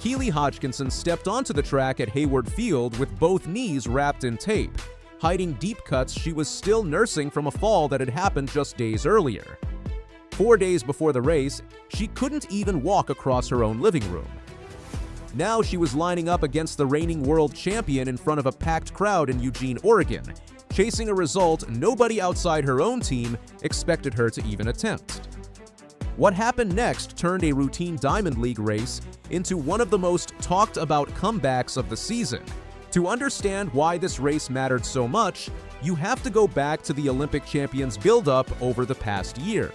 Keely Hodgkinson stepped onto the track at Hayward Field with both knees wrapped in tape, hiding deep cuts she was still nursing from a fall that had happened just days earlier. 4 days before the race, she couldn't even walk across her own living room. Now she was lining up against the reigning world champion in front of a packed crowd in Eugene, Oregon, chasing a result nobody outside her own team expected her to even attempt. What happened next turned a routine Diamond League race into one of the most talked about comebacks of the season. To understand why this race mattered so much, you have to go back to the Olympic champions' build-up over the past year.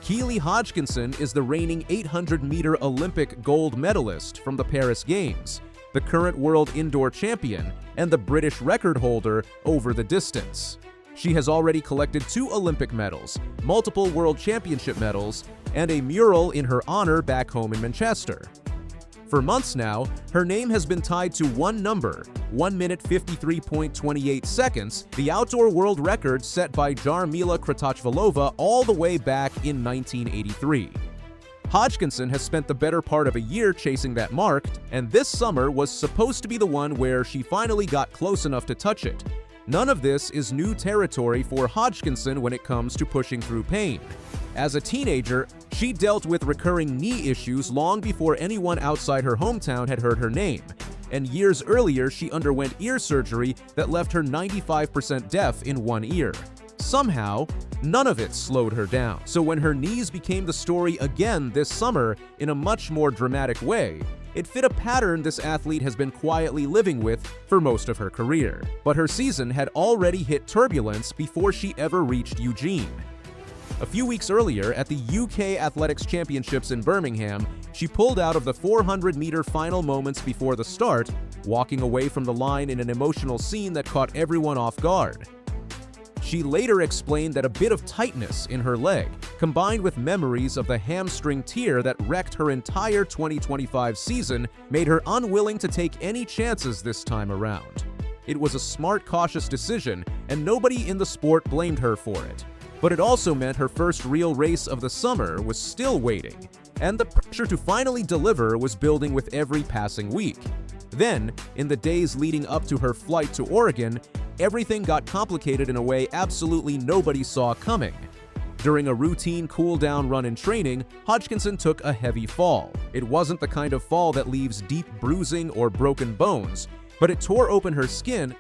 Keely Hodgkinson is the reigning 800-meter Olympic gold medalist from the Paris Games, the current world indoor champion, and the British record holder over the distance. She has already collected 2 Olympic medals, multiple World Championship medals, and a mural in her honor back home in Manchester. For months now, her name has been tied to one number, 1 minute 53.28 seconds, the outdoor world record set by Jarmila Kratochvilova all the way back in 1983. Hodgkinson has spent the better part of a year chasing that mark, and this summer was supposed to be the one where she finally got close enough to touch it. None of this is new territory for Hodgkinson when it comes to pushing through pain. As a teenager, she dealt with recurring knee issues long before anyone outside her hometown had heard her name, and years earlier she underwent ear surgery that left her 95% deaf in one ear. Somehow, none of it slowed her down. So when her knees became the story again this summer in a much more dramatic way, it fit a pattern this athlete has been quietly living with for most of her career. But her season had already hit turbulence before she ever reached Eugene. A few weeks earlier, at the UK Athletics Championships in Birmingham, she pulled out of the 400-meter final moments before the start, walking away from the line in an emotional scene that caught everyone off guard. She later explained that a bit of tightness in her leg, combined with memories of the hamstring tear that wrecked her entire 2025 season, made her unwilling to take any chances this time around. It was a smart, cautious decision, and nobody in the sport blamed her for it. But it also meant her first real race of the summer was still waiting, and the pressure to finally deliver was building with every passing week. Then, in the days leading up to her flight to Oregon, everything got complicated in a way absolutely nobody saw coming. During a routine cool-down run in training, Hodgkinson took a heavy fall. It wasn't the kind of fall that leaves deep bruising or broken bones, but it tore open her skin,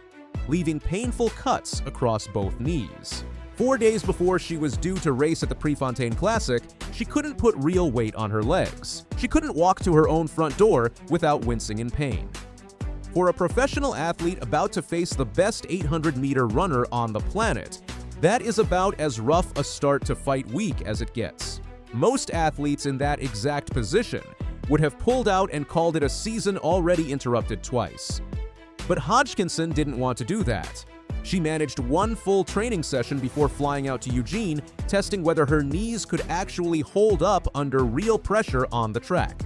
leaving painful cuts across both knees. 4 days before she was due to race at the Prefontaine Classic, she couldn't put real weight on her legs. She couldn't walk to her own front door without wincing in pain. For a professional athlete about to face the best 800-meter runner on the planet, that is about as rough a start to fight week as it gets. Most athletes in that exact position would have pulled out and called it a season already interrupted twice. But Hodgkinson didn't want to do that. She managed one full training session before flying out to Eugene, testing whether her knees could actually hold up under real pressure on the track.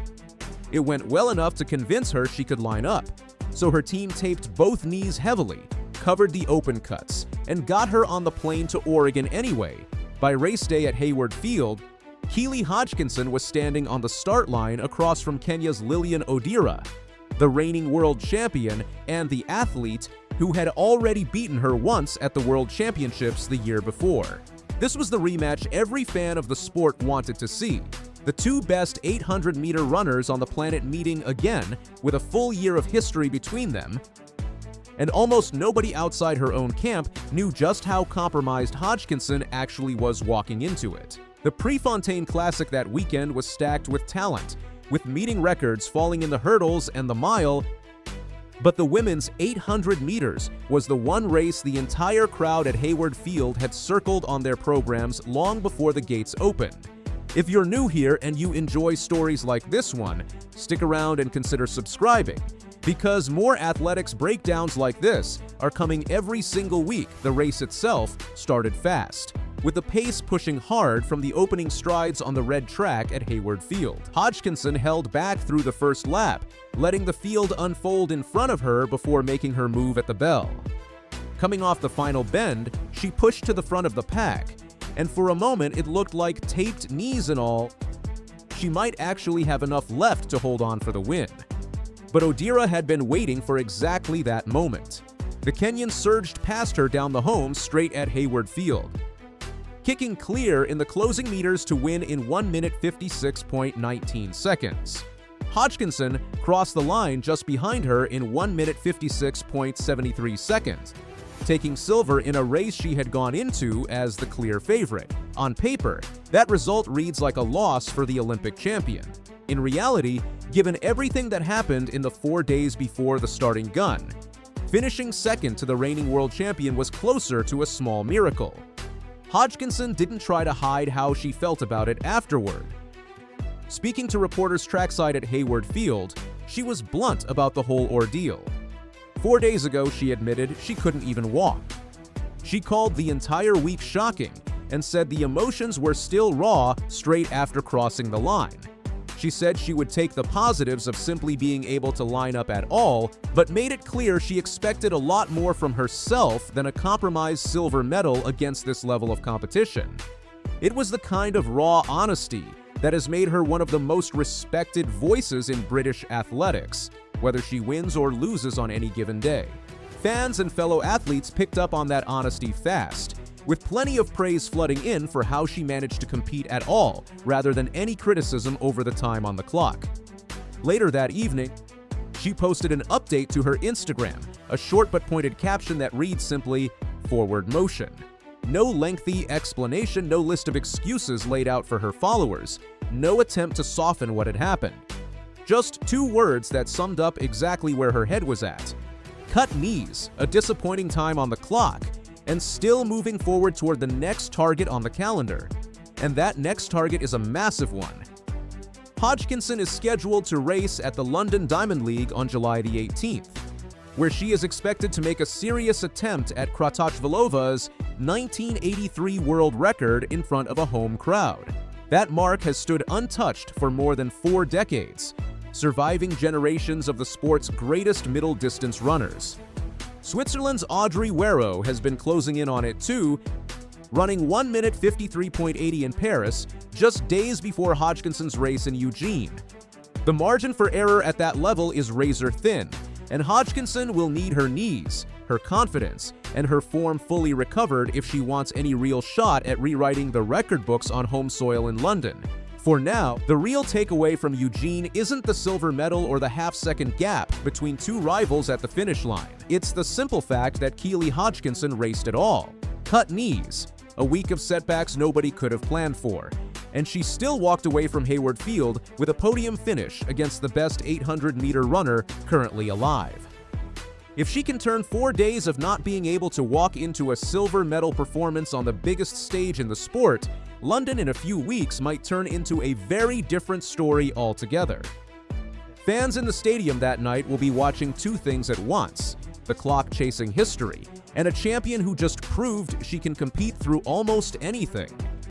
It went well enough to convince her she could line up, so her team taped both knees heavily, covered the open cuts, and got her on the plane to Oregon anyway. By race day at Hayward Field, Keely Hodgkinson was standing on the start line across from Kenya's Lilian Odira, the reigning world champion and the athlete who had already beaten her once at the World Championships the year before. This was the rematch every fan of the sport wanted to see. The two best 800-meter runners on the planet meeting again, with a full year of history between them, and almost nobody outside her own camp knew just how compromised Hodgkinson actually was walking into it. The Prefontaine Classic that weekend was stacked with talent, with meeting records falling in the hurdles and the mile, but the women's 800 meters was the one race the entire crowd at Hayward Field had circled on their programs long before the gates opened. If you're new here and you enjoy stories like this one, stick around and consider subscribing, because more athletics breakdowns like this are coming every single week. The race itself started fast, with the pace pushing hard from the opening strides on the red track at Hayward Field. Hodgkinson held back through the first lap, letting the field unfold in front of her before making her move at the bell. Coming off the final bend, she pushed to the front of the pack, and for a moment it looked like taped knees and all. she might actually have enough left to hold on for the win. But Odira had been waiting for exactly that moment. The Kenyan surged past her down the home straight at Hayward Field, kicking clear in the closing meters to win in 1 minute 56.19 seconds. Hodgkinson crossed the line just behind her in 1 minute 56.73 seconds, taking silver in a race she had gone into as the clear favorite. On paper, that result reads like a loss for the Olympic champion. In reality, given everything that happened in the 4 days before the starting gun, finishing second to the reigning world champion was closer to a small miracle. Hodgkinson didn't try to hide how she felt about it afterward. Speaking to reporters trackside at Hayward Field, she was blunt about the whole ordeal. 4 days ago, she admitted she couldn't even walk. She called the entire week shocking and said the emotions were still raw straight after crossing the line. She said she would take the positives of simply being able to line up at all, but made it clear she expected a lot more from herself than a compromised silver medal against this level of competition. It was the kind of raw honesty that has made her one of the most respected voices in British athletics, whether she wins or loses on any given day. Fans and fellow athletes picked up on that honesty fast, with plenty of praise flooding in for how she managed to compete at all, rather than any criticism over the time on the clock. Later that evening, she posted an update to her Instagram, a short but pointed caption that reads simply, "Forward motion." No lengthy explanation, no list of excuses laid out for her followers, no attempt to soften what had happened. Just 2 words that summed up exactly where her head was at. Cut knees, a disappointing time on the clock, and still moving forward toward the next target on the calendar. And that next target is a massive one. Hodgkinson is scheduled to race at the London Diamond League on July the 18th, where she is expected to make a serious attempt at Kratochvilova's 1983 world record in front of a home crowd. That mark has stood untouched for more than 4 decades, surviving generations of the sport's greatest middle-distance runners. Switzerland's Audrey Werro has been closing in on it too, running 1 minute 53.80 in Paris, just days before Hodgkinson's race in Eugene. The margin for error at that level is razor thin, and Hodgkinson will need her knees, her confidence, and her form fully recovered if she wants any real shot at rewriting the record books on home soil in London. For now, the real takeaway from Eugene isn't the silver medal or the half-second gap between 2 rivals at the finish line. It's the simple fact that Keely Hodgkinson raced at all. Cut knees, a week of setbacks nobody could have planned for, and she still walked away from Hayward Field with a podium finish against the best 800-meter runner currently alive. If she can turn 4 days of not being able to walk into a silver medal performance on the biggest stage in the sport, London in a few weeks might turn into a very different story altogether. Fans in the stadium that night will be watching 2 things at once: the clock-chasing history, and a champion who just proved she can compete through almost anything.